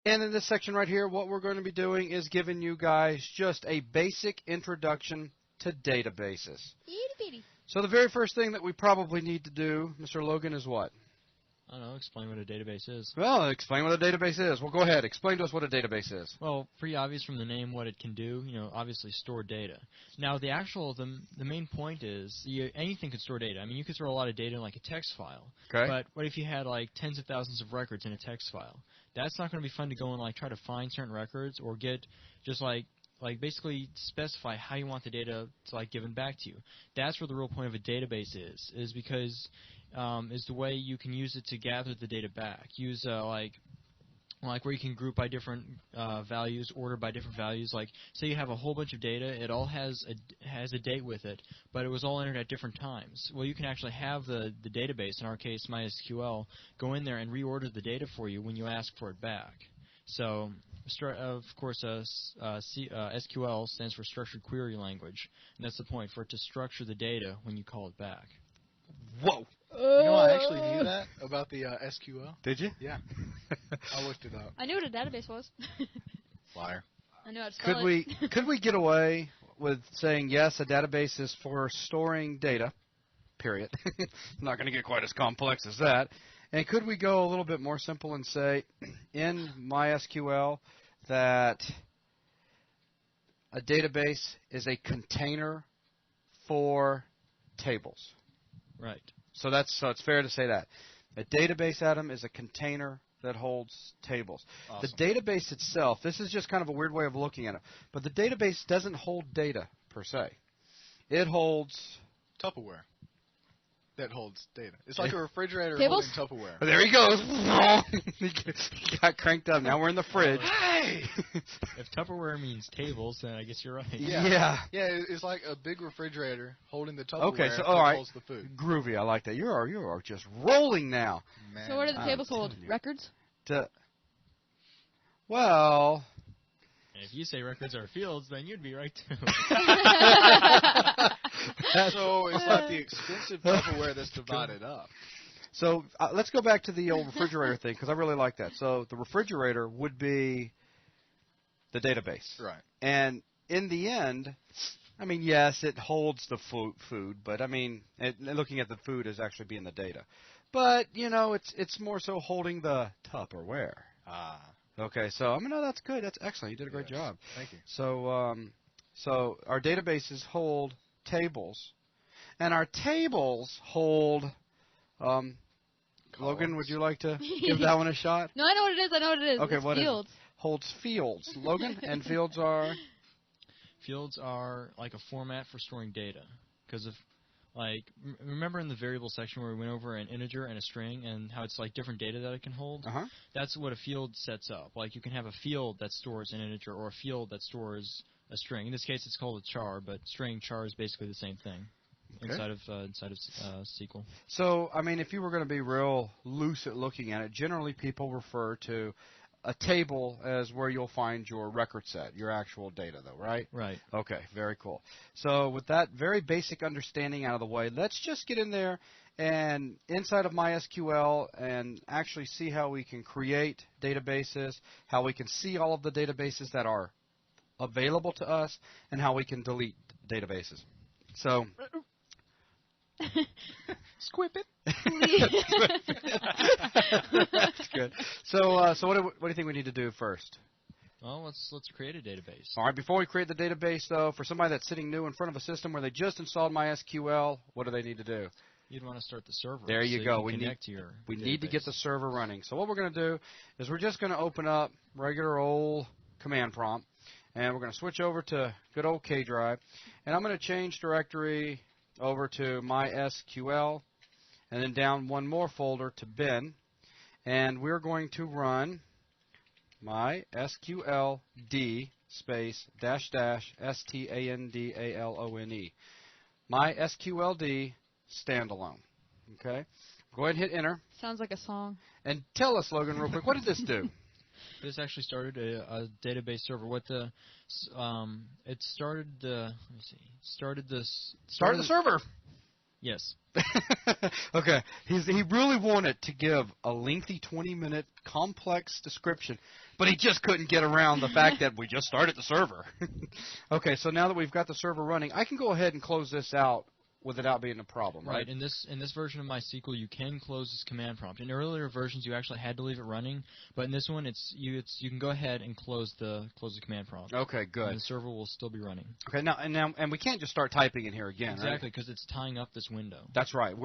And in this section right here, what we're going to be doing is giving you guys just a basic introduction to databases. Itty bitty. So the very first thing that we probably need to do, Mr. Logan, is what? I don't know, explain what a database is. Well, explain what a database is. Well, go ahead. Explain to us what a database is. Well, pretty obvious from the name what it can do. Obviously store data. Now, the main point is anything can store data. I mean, you could store a lot of data in like a text file. Okay. But what if you had like tens of thousands of records in a text file? That's not going to be fun to go and like try to find certain records or get just like basically specify how you want the data to like given back to you. That's where the real point of a database is because is the way you can use it to gather the data back. Use like where you can group by different values, order by different values. Like say you have a whole bunch of data, it all has a date with it, but it was all entered at different times. Well, you can actually have the database, in our case MySQL, go in there and reorder the data for you when you ask for it back. So, of course, SQL stands for Structured Query Language, and that's the point, for it to structure the data when you call it back. Whoa. You know, I actually knew that about the SQL. Did you? Yeah. I looked it up. I knew what a database was. Liar. I knew how to spell Could we get away with saying, yes, a database is for storing data, period. Not going to get quite as complex as that. And could we go a little bit more simple and say in MySQL that a database is a container for tables? Right. So it's fair to say that. A database, Adam, is a container that holds tables. Awesome. The database itself, this is just kind of a weird way of looking at it, but the database doesn't hold data per se. It holds Tupperware. That holds data. It's like a refrigerator Tables? holding Tupperware. There he goes. He got cranked up. Now we're in the fridge. Hey! If Tupperware means tables, then I guess you're right. Yeah. Yeah, it's like a big refrigerator holding the Tupperware Okay, so that all right. holds the food. Groovy. I like that. You are just rolling now. Man, So what do the I'm tables hold? telling you. Records? Well, And if you say records are fields, then you'd be right too. So it's like the expensive Tupperware that's divided up. so let's go back to the old refrigerator thing because I really like that. So the refrigerator would be the database. Right. And in the end, I mean, yes, it holds the food, but I mean, looking at the food as actually being the data. But, it's more so holding the Tupperware. Ah. Okay, so, no, that's good. That's excellent. You did a great job. Thank you. So our databases hold tables, and our tables hold, Logan, would you like to give that one a shot? No, I know what it is. Okay, it's what is it? fields. Holds fields. Logan, and fields are? Fields are like a format for storing data. Because if, remember in the variable section where we went over an integer and a string and how it's like different data that it can hold? Uh-huh. That's what a field sets up. Like you can have a field that stores an integer or a field that stores a string. In this case, it's called a char, but string char is basically the same thing inside of SQL. So, I mean, if you were going to be real loose at looking at it, generally people refer to a table as where you'll find your record set, your actual data, though, right? Right. Okay, very cool. So with that very basic understanding out of the way, let's just get in there and inside of MySQL and actually see how we can create databases, how we can see all of the databases that are available to us, and how we can delete databases. So, Squip it. that's good. So what do you think we need to do first? Well, let's create a database. All right, before we create the database, though, for somebody that's sitting new in front of a system where they just installed MySQL, what do they need to do? You'd want to start the server. There you so go. You We can need connect to your we database. need to get the server running. So what we're going to do is we're just going to open up regular old command prompt, and we're going to switch over to good old K drive, and I'm going to change directory over to MySQL, and then down one more folder to bin, and we're going to run MySQL d space dash dash standalone. MySQL d standalone. Okay? Go ahead and hit enter. Sounds like a song. And tell us, Logan, real quick, what did this do? This actually started a database server. What the it started the let me see started this Start the server. Yes. Okay. He really wanted to give a lengthy 20-minute complex description, but he just couldn't get around the fact that we just started the server. Okay, so now that we've got the server running, I can go ahead and close this out without being a problem, right? Right. In this version of MySQL, you can close this command prompt. In earlier versions, you actually had to leave it running, but in this one, you can go ahead and close the command prompt. Okay, good. And the server will still be running. Okay, now we can't just start typing in here again, right? Exactly, because it's tying up this window. That's right.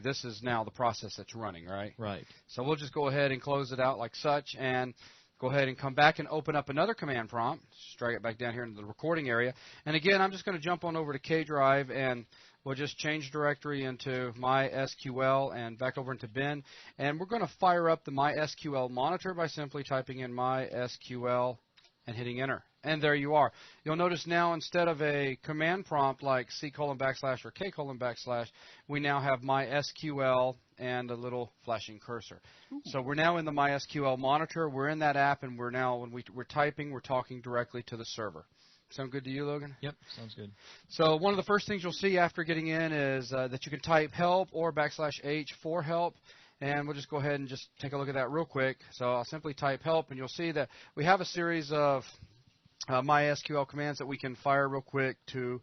This is now the process that's running, right? Right. So we'll just go ahead and close it out like such, and go ahead and come back and open up another command prompt. Just drag it back down here into the recording area. And again, I'm just going to jump on over to K Drive, and we'll just change directory into MySQL and back over into bin. And we're going to fire up the MySQL monitor by simply typing in MySQL and hitting enter. And there you are. You'll notice now instead of a command prompt like C:\/ or K:\/ we now have MySQL and a little flashing cursor. So we're now in the MySQL monitor. We're in that app, and we're now, when we're typing, we're talking directly to the server. Sound good to you, Logan? Yep, sounds good. So one of the first things you'll see after getting in is that you can type help or \h for help. And we'll just go ahead and just take a look at that real quick. So I'll simply type help, and you'll see that we have a series of MySQL commands that we can fire real quick to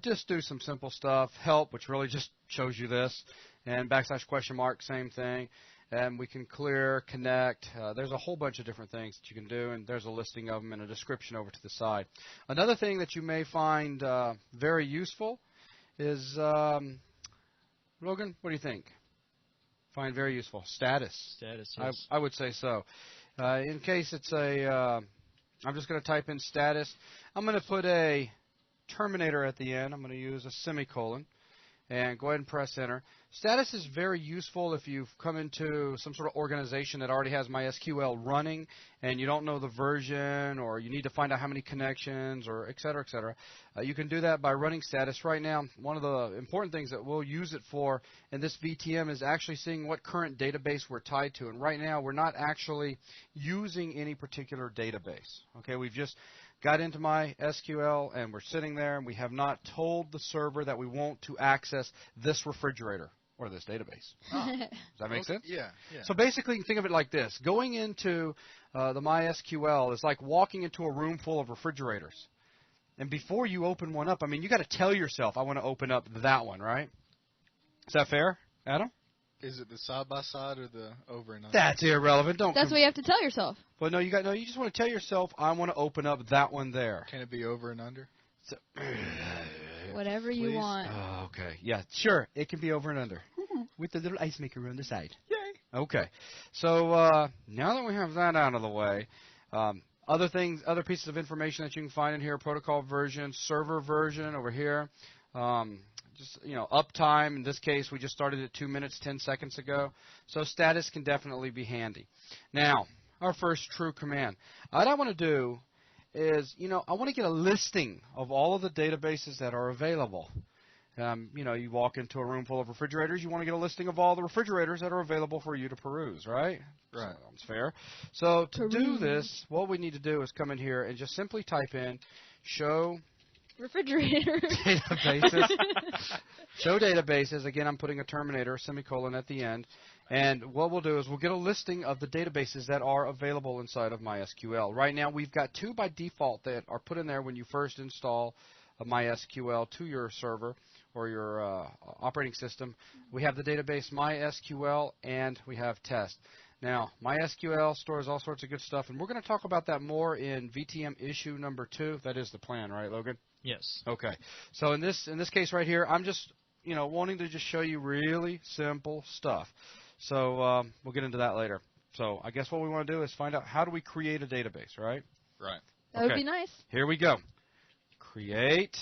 just do some simple stuff. Help, which really just shows you this, and \, same thing. And we can clear, connect. There's a whole bunch of different things that you can do, and there's a listing of them and a description over to the side. Another thing that you may find very useful is, Logan, what do you think? Find very useful. Status. Status, yes. I would say so. In case it's I'm just going to type in status. I'm going to put a terminator at the end. I'm going to use a semicolon. And go ahead and press enter. Status is very useful if you've come into some sort of organization that already has MySQL running and you don't know the version, or you need to find out how many connections, or et cetera, et cetera. You can do that by running status. Right now, one of the important things that we'll use it for in this VTM is actually seeing what current database we're tied to. And right now, we're not actually using any particular database. Okay, we've just got into MySQL, and we're sitting there, and we have not told the server that we want to access this refrigerator or this database. Does that make sense? Yeah. So basically, you can think of it like this. Going into the MySQL is like walking into a room full of refrigerators. And before you open one up, I mean, you got to tell yourself, I want to open up that one, right? Is that fair, Adam? Is it the side-by-side or the over and under? That's irrelevant. That's what you have to tell yourself. Well, no, you just want to tell yourself, I want to open up that one there. Can it be over and under? So, Whatever you Please? want. oh, okay. Yeah, sure. It can be over and under with the little ice maker on the side. Yay. Okay. So now that we have that out of the way, other pieces of information that you can find in here: protocol version, server version over here. Just, uptime. In this case, we just started at 2 minutes, 10 seconds ago. So status can definitely be handy. Now, our first true command. What I want to do is, I want to get a listing of all of the databases that are available. You walk into a room full of refrigerators, you want to get a listing of all the refrigerators that are available for you to peruse, right? Right. Sounds fair. So to do this, what we need to do is come in here and just simply type in show Refrigerator. databases. Show databases. Again, I'm putting a terminator, semicolon at the end. And what we'll do is we'll get a listing of the databases that are available inside of MySQL. Right now, we've got 2 by default that are put in there when you first install a MySQL to your server or your operating system. We have the database MySQL, and we have test. Now, MySQL stores all sorts of good stuff, and we're going to talk about that more in VTM issue number 2. That is the plan, right, Logan? Yes. Okay. So in this case right here, I'm just wanting to just show you really simple stuff. So we'll get into that later. So I guess what we want to do is find out how do we create a database, right? Right. That would be nice. Here we go. Create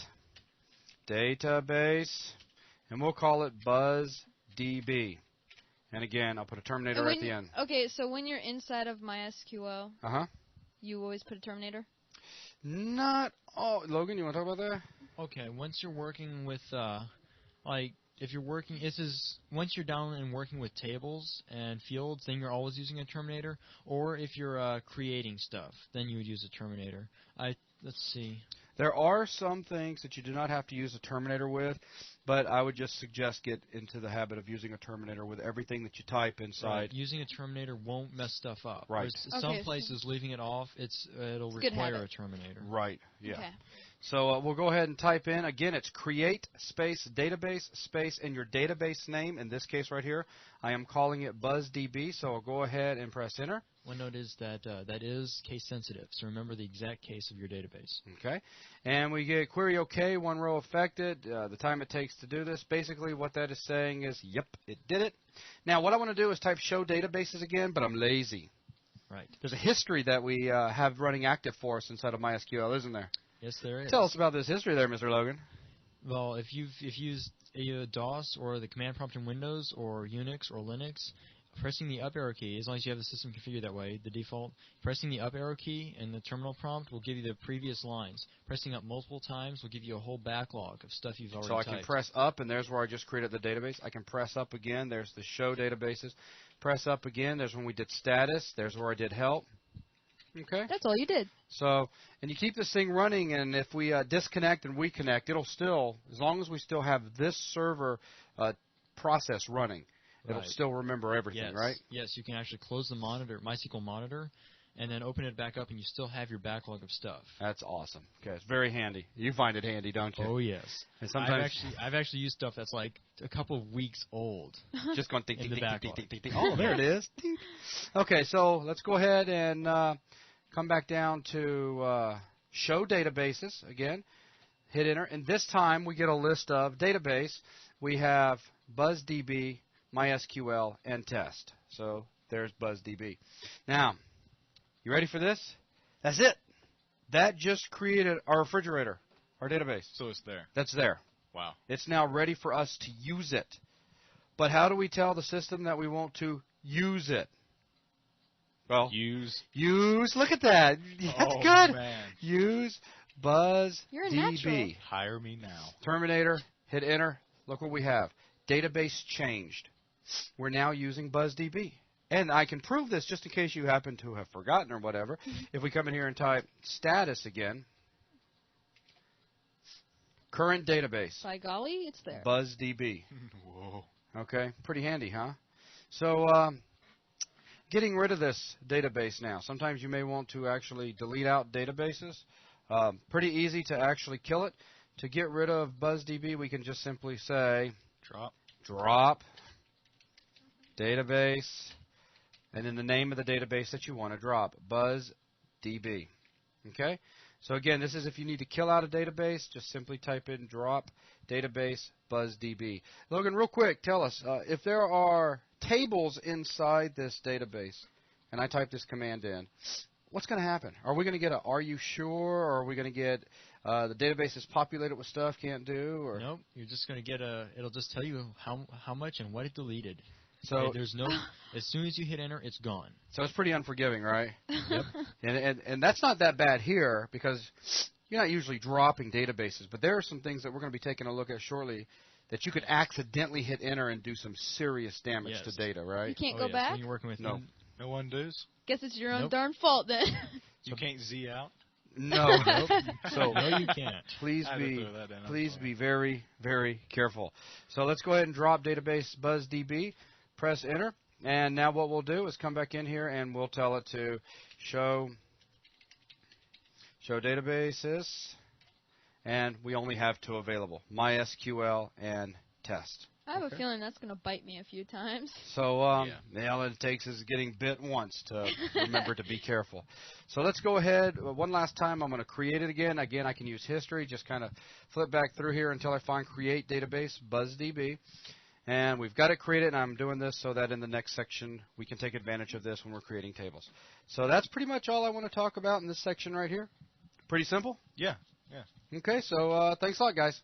database, and we'll call it BuzzDB. And again, I'll put a terminator at the end. Okay, so when you're inside of MySQL, you always put a terminator? Not all. Logan, you want to talk about that? Okay, once you're working with, if you're working, once you're down and working with tables and fields, then you're always using a terminator. Or if you're creating stuff, then you would use a terminator. Let's see. There are some things that you do not have to use a terminator with, but I would just suggest get into the habit of using a terminator with everything that you type inside. Right. Using a terminator won't mess stuff up. Right. There's some places leaving it off, it'll require a terminator. Right. Yeah. Okay. So we'll go ahead and type in. Again, it's create space database space and your database name. In this case right here, I am calling it BuzzDB. So I'll go ahead and press enter. One note is that that is case sensitive, so remember the exact case of your database. Okay. And we get query OK, one row affected, the time it takes to do this. Basically what that is saying is, yep, it did it. Now what I want to do is type show databases again, but I'm lazy. Right. There's a history that we have running active for us inside of MySQL, isn't there? Yes, there is. Tell us about this history there, Mr. Logan. Well, if you've used a DOS or the command prompt in Windows or Unix or Linux, pressing the up arrow key, as long as you have the system configured that way, the default, pressing the up arrow key in the terminal prompt will give you the previous lines. Pressing up multiple times will give you a whole backlog of stuff you've already typed. So I can press up, and there's where I just created the database. I can press up again. There's the show databases. Press up again. There's when we did status. There's where I did help. Okay. That's all you did. So, and you keep this thing running, and if we disconnect and reconnect, it'll still, as long as we still have this server process running, it'll still remember everything, right? Yes, you can actually close the monitor, MySQL monitor, and then open it back up, and you still have your backlog of stuff. That's awesome. Okay, it's very handy. You find it handy, don't you? Oh yes. And sometimes I've actually used stuff that's like a couple of weeks old. Just going ding, in ding, the ding, backlog. ding, ding, ding, ding. Oh, there it is. Ding. Okay, so let's go ahead and come back down to show databases again. Hit enter, and this time we get a list of database. We have BuzzDB, MySQL, and test. So there's BuzzDB. Now, you ready for this? That's it. That just created our refrigerator, our database. So it's there. That's there. Wow. It's now ready for us to use it. But how do we tell the system that we want to use it? Well, use. Look at that. That's good. Man. Use You're a natural. BuzzDB. Hire me now. Terminator, hit enter. Look what we have. Database changed. We're now using BuzzDB. And I can prove this just in case you happen to have forgotten or whatever. If we come in here and type status again, current database. By golly, it's there. BuzzDB. Whoa. Okay, pretty handy, huh? So getting rid of this database now. Sometimes you may want to actually delete out databases. Pretty easy to actually kill it. To get rid of BuzzDB, we can just simply say drop database, and then the name of the database that you want to drop, BuzzDB. Okay? So again, this is if you need to kill out a database, just simply type in drop database BuzzDB. Logan, real quick, tell us, if there are tables inside this database, and I type this command in, what's going to happen? Are we going to get a are you sure, or are we going to get the database is populated with stuff can't do? Or? Nope, you're just going to get it'll just tell you how much and what it deleted. So there's no, as soon as you hit enter, it's gone. So it's pretty unforgiving, right? Yep. And that's not that bad here because you're not usually dropping databases, but there are some things that we're going to be taking a look at shortly that you could accidentally hit enter and do some serious damage to data, right? You can't go back? When you're working with No undos? Guess it's your own Nope. darn fault then. You can't Z out? No. Nope. So no, you can't. please I had to be throw that in, I'm please sorry. be very, very careful. So let's go ahead and drop database BuzzDB. Press enter, and now what we'll do is come back in here and we'll tell it to show databases, and we only have two available, MySQL and test. I have a feeling that's going to bite me a few times. So all it takes is getting bit once to remember to be careful. So let's go ahead. One last time, I'm going to create it again. Again, I can use history. Just kind of flip back through here until I find create database, BuzzDB. And we've got it created, and I'm doing this so that in the next section we can take advantage of this when we're creating tables. So that's pretty much all I want to talk about in this section right here. Pretty simple? Yeah. Okay, so thanks a lot, guys.